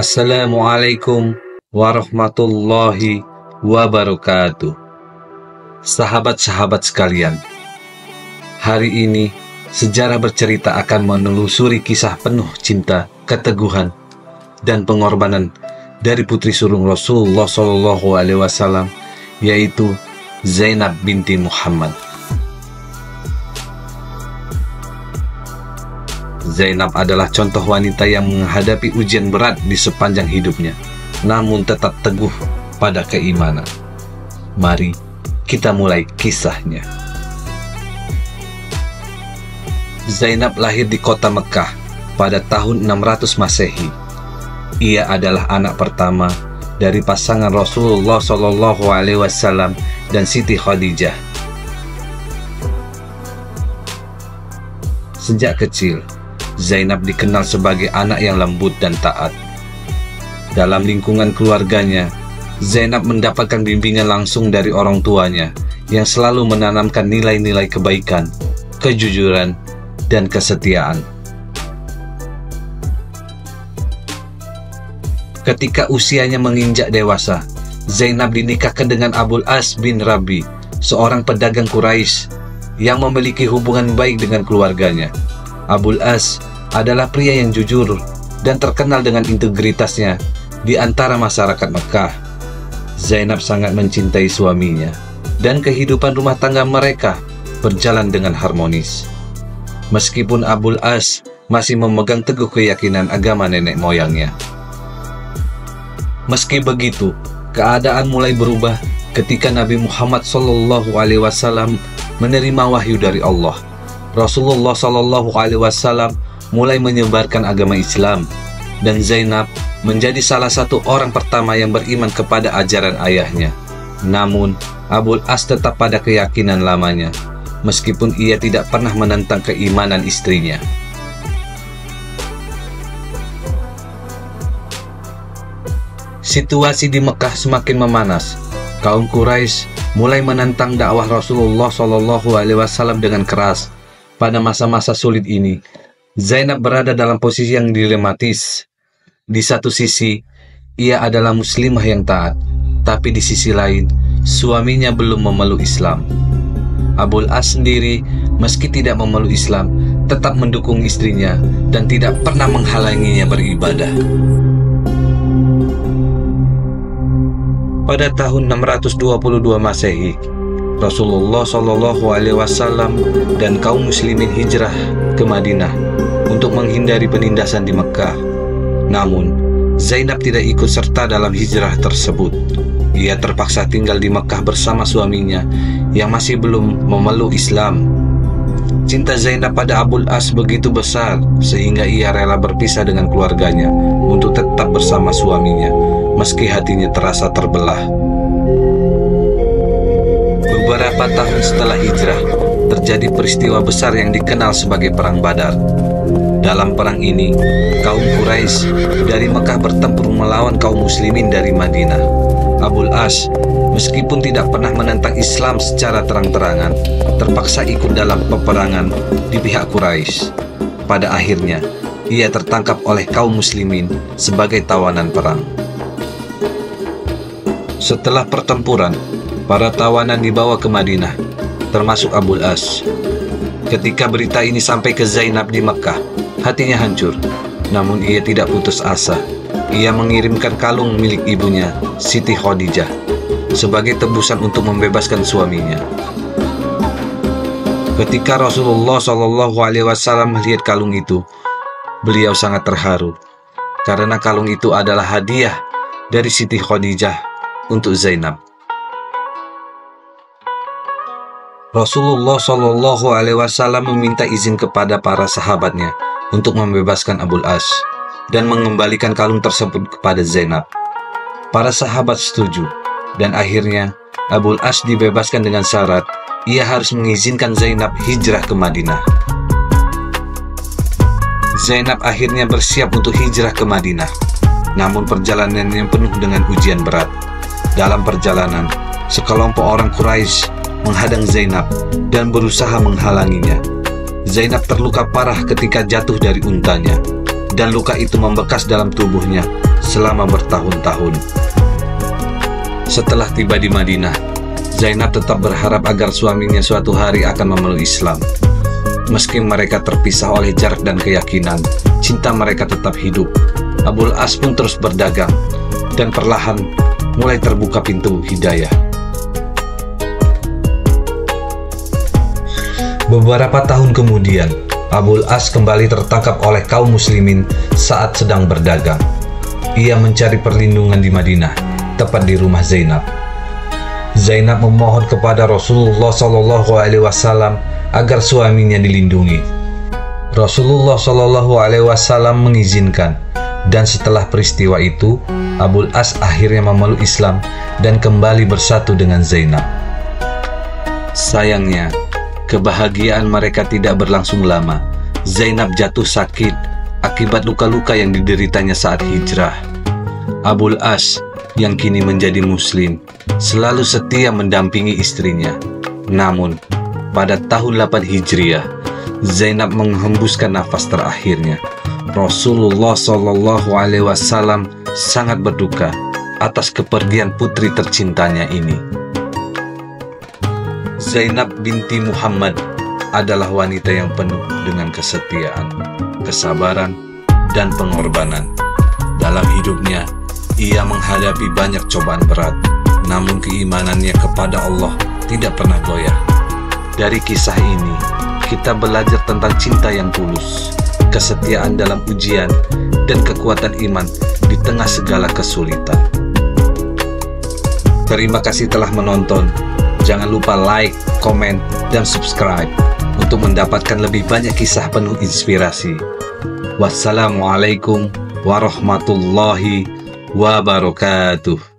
Assalamualaikum warahmatullahi wabarakatuh. Sahabat-sahabat sekalian, hari ini sejarah bercerita akan menelusuri kisah penuh cinta, keteguhan, dan pengorbanan dari putri sulung Rasulullah SAW, yaitu Zainab binti Muhammad. Zainab adalah contoh wanita yang menghadapi ujian berat di sepanjang hidupnya, namun tetap teguh pada keimanan. Mari kita mulai kisahnya. Zainab lahir di kota Mekah pada tahun 600 Masehi. Ia adalah anak pertama dari pasangan Rasulullah SAW dan Siti Khadijah. Sejak kecil, Zainab dikenal sebagai anak yang lembut dan taat. Dalam lingkungan keluarganya, Zainab mendapatkan bimbingan langsung dari orang tuanya yang selalu menanamkan nilai-nilai kebaikan, kejujuran, dan kesetiaan. Ketika usianya menginjak dewasa, Zainab dinikahkan dengan Abul As bin Rabi, seorang pedagang Quraisy yang memiliki hubungan baik dengan keluarganya. Abul As adalah pria yang jujur dan terkenal dengan integritasnya di antara masyarakat Mekah. Zainab sangat mencintai suaminya dan kehidupan rumah tangga mereka berjalan dengan harmonis. Meskipun Abul As masih memegang teguh keyakinan agama nenek moyangnya. Meski begitu, keadaan mulai berubah ketika Nabi Muhammad SAW menerima wahyu dari Allah. Rasulullah SAW mulai menyebarkan agama Islam, dan Zainab menjadi salah satu orang pertama yang beriman kepada ajaran ayahnya. Namun, Abul As tetap pada keyakinan lamanya, meskipun ia tidak pernah menentang keimanan istrinya. Situasi di Mekah semakin memanas. Kaum Quraisy mulai menentang dakwah Rasulullah SAW dengan keras. Pada masa-masa sulit ini, Zainab berada dalam posisi yang dilematis. Di satu sisi, ia adalah muslimah yang taat, tapi di sisi lain, suaminya belum memeluk Islam. Abul As sendiri, meski tidak memeluk Islam, tetap mendukung istrinya dan tidak pernah menghalanginya beribadah. Pada tahun 622 Masehi, Rasulullah SAW dan kaum muslimin hijrah ke Madinah untuk menghindari penindasan di Mekah. Namun, Zainab tidak ikut serta dalam hijrah tersebut. Ia terpaksa tinggal di Mekah bersama suaminya yang masih belum memeluk Islam. Cinta Zainab pada Abul As begitu besar sehingga ia rela berpisah dengan keluarganya untuk tetap bersama suaminya, meski hatinya terasa terbelah. Beberapa tahun setelah hijrah, terjadi peristiwa besar yang dikenal sebagai Perang Badar. Dalam perang ini, kaum Quraisy dari Mekah bertempur melawan kaum muslimin dari Madinah. Abul As, meskipun tidak pernah menentang Islam secara terang-terangan, terpaksa ikut dalam peperangan di pihak Quraisy. Pada akhirnya, ia tertangkap oleh kaum muslimin sebagai tawanan perang. Setelah pertempuran, para tawanan dibawa ke Madinah, termasuk Abul As. Ketika berita ini sampai ke Zainab di Mekah, hatinya hancur. Namun ia tidak putus asa. Ia mengirimkan kalung milik ibunya, Siti Khadijah, sebagai tebusan untuk membebaskan suaminya. Ketika Rasulullah SAW melihat kalung itu, beliau sangat terharu, karena kalung itu adalah hadiah dari Siti Khadijah untuk Zainab. Rasulullah SAW meminta izin kepada para sahabatnya untuk membebaskan Abul As dan mengembalikan kalung tersebut kepada Zainab. Para sahabat setuju, dan akhirnya Abul As dibebaskan dengan syarat ia harus mengizinkan Zainab hijrah ke Madinah. Zainab akhirnya bersiap untuk hijrah ke Madinah, namun perjalanannya penuh dengan ujian berat. Dalam perjalanan, sekelompok orang Quraisy menghadang Zainab dan berusaha menghalanginya. Zainab terluka parah ketika jatuh dari untanya, dan luka itu membekas dalam tubuhnya selama bertahun-tahun. Setelah tiba di Madinah, Zainab tetap berharap agar suaminya suatu hari akan memeluk Islam. Meski mereka terpisah oleh jarak dan keyakinan, cinta mereka tetap hidup. Abul As pun terus berdagang, dan perlahan mulai terbuka pintu hidayah. Beberapa tahun kemudian, Abul As kembali tertangkap oleh kaum muslimin saat sedang berdagang. Ia mencari perlindungan di Madinah, tepat di rumah Zainab. Zainab memohon kepada Rasulullah SAW agar suaminya dilindungi. Rasulullah SAW mengizinkan, dan setelah peristiwa itu, Abul As akhirnya memeluk Islam dan kembali bersatu dengan Zainab. Sayangnya, kebahagiaan mereka tidak berlangsung lama. Zainab jatuh sakit akibat luka-luka yang dideritanya saat hijrah. Abul As yang kini menjadi muslim selalu setia mendampingi istrinya. Namun, pada tahun 8 Hijriah, Zainab menghembuskan nafas terakhirnya. Rasulullah SAW sangat berduka atas kepergian putri tercintanya ini. Zainab binti Muhammad adalah wanita yang penuh dengan kesetiaan, kesabaran, dan pengorbanan. Dalam hidupnya, ia menghadapi banyak cobaan berat, namun keimanannya kepada Allah tidak pernah goyah. Dari kisah ini, kita belajar tentang cinta yang tulus, kesetiaan dalam ujian, dan kekuatan iman di tengah segala kesulitan. Terima kasih telah menonton. Jangan lupa like, komen, dan subscribe untuk mendapatkan lebih banyak kisah penuh inspirasi. Wassalamualaikum warahmatullahi wabarakatuh.